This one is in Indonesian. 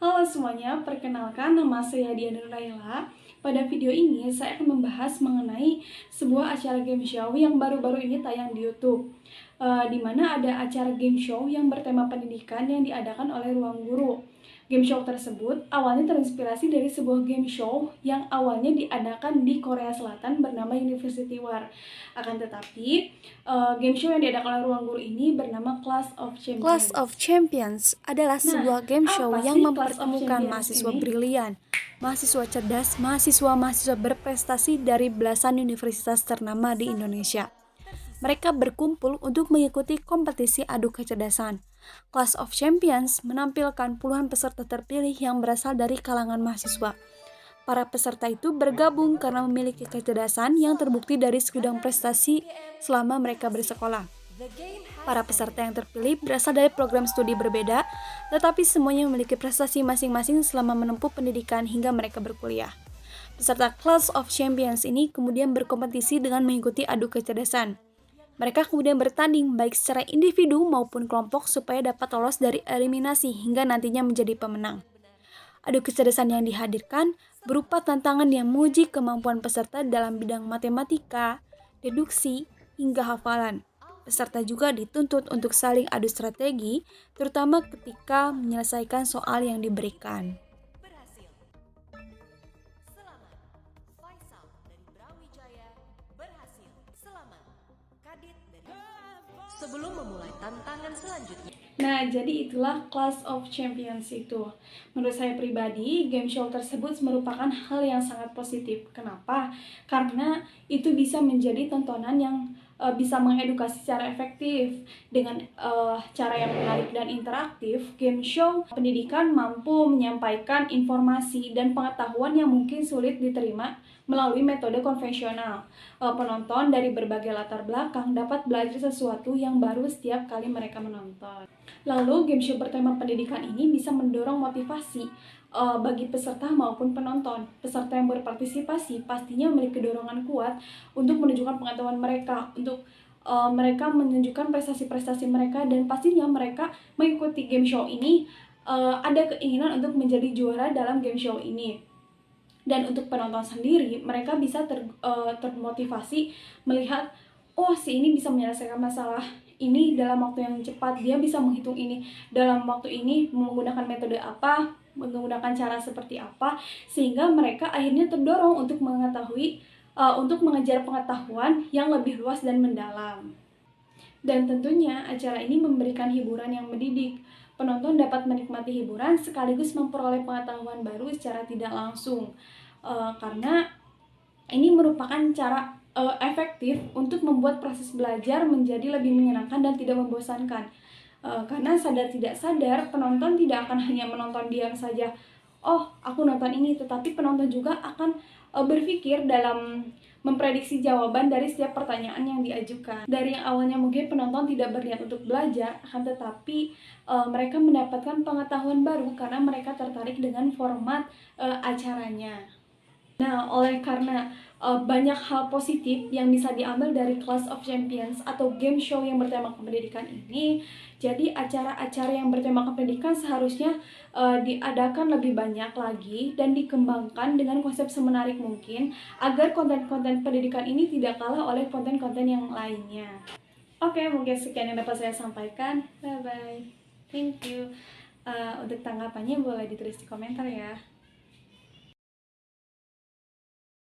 Halo semuanya, perkenalkan nama saya Diana Nuraila. Pada video ini saya akan membahas mengenai sebuah acara game show yang baru-baru ini tayang di YouTube. Di mana ada acara game show yang bertema pendidikan yang diadakan oleh Ruang Guru. Game show tersebut awalnya terinspirasi dari sebuah game show yang awalnya diadakan di Korea Selatan bernama University War. Akan tetapi, game show yang diadakan oleh Ruang Guru ini bernama Clash of Champions. Clash of Champions adalah sebuah game show apa yang sih Clash of mempertemukan Champions mahasiswa ini? brilian, mahasiswa cerdas, mahasiswa berprestasi dari belasan universitas ternama di Indonesia. Mereka berkumpul untuk mengikuti kompetisi adu kecerdasan. Clash of Champions menampilkan puluhan peserta terpilih yang berasal dari kalangan mahasiswa. Para peserta itu bergabung karena memiliki kecerdasan yang terbukti dari segudang prestasi selama mereka bersekolah. Para peserta yang terpilih berasal dari program studi berbeda, tetapi semuanya memiliki prestasi masing-masing selama menempuh pendidikan hingga mereka berkuliah. Peserta Clash of Champions ini kemudian berkompetisi dengan mengikuti adu kecerdasan. Mereka kemudian bertanding baik secara individu maupun kelompok supaya dapat lolos dari eliminasi hingga nantinya menjadi pemenang. Adu kecerdasan yang dihadirkan berupa tantangan yang menguji kemampuan peserta dalam bidang matematika, deduksi, hingga hafalan. Peserta juga dituntut untuk saling adu strategi, terutama ketika menyelesaikan soal yang diberikan. Sebelum memulai tantangan selanjutnya. Nah, jadi itulah Clash of Champions itu. Menurut saya pribadi, game show tersebut merupakan hal yang sangat positif. Kenapa? Karena itu bisa menjadi tontonan yang bisa mengedukasi secara efektif. Dengan cara yang menarik dan interaktif, game show pendidikan mampu menyampaikan informasi dan pengetahuan yang mungkin sulit diterima melalui metode konvensional. Penonton dari berbagai latar belakang dapat belajar sesuatu yang baru setiap kali mereka menonton. Lalu, game show bertema pendidikan ini bisa mendorong motivasi bagi peserta maupun penonton. Peserta yang berpartisipasi pastinya memiliki dorongan kuat untuk menunjukkan pengetahuan mereka, untuk mereka menunjukkan prestasi-prestasi mereka, dan pastinya mereka mengikuti game show ini ada keinginan untuk menjadi juara dalam game show ini. Dan untuk penonton sendiri, mereka bisa termotivasi melihat, oh si ini bisa menyelesaikan masalah ini dalam waktu yang cepat, dia bisa menghitung ini dalam waktu ini menggunakan metode apa, menggunakan cara seperti apa, sehingga mereka akhirnya terdorong untuk mengetahui, untuk mengejar pengetahuan yang lebih luas dan mendalam. Dan tentunya acara ini memberikan hiburan yang mendidik. Penonton dapat menikmati hiburan sekaligus memperoleh pengetahuan baru secara tidak langsung. Karena ini merupakan cara efektif untuk membuat proses belajar menjadi lebih menyenangkan dan tidak membosankan. Karena sadar tidak sadar, penonton tidak akan hanya menonton diam saja, oh aku nonton ini, tetapi penonton juga akan berpikir dalam memprediksi jawaban dari setiap pertanyaan yang diajukan. Dari yang awalnya mungkin penonton tidak berniat untuk belajar, akan tetapi mereka mendapatkan pengetahuan baru karena mereka tertarik dengan format acaranya. Nah, oleh karena banyak hal positif yang bisa diambil dari Clash of Champions atau game show yang bertema pendidikan ini, jadi acara-acara yang bertema pendidikan seharusnya diadakan lebih banyak lagi dan dikembangkan dengan konsep semenarik mungkin agar konten-konten pendidikan ini tidak kalah oleh konten-konten yang lainnya. Oke, mungkin sekian yang dapat saya sampaikan. Bye-bye. Thank you. Untuk tanggapannya boleh ditulis di komentar ya.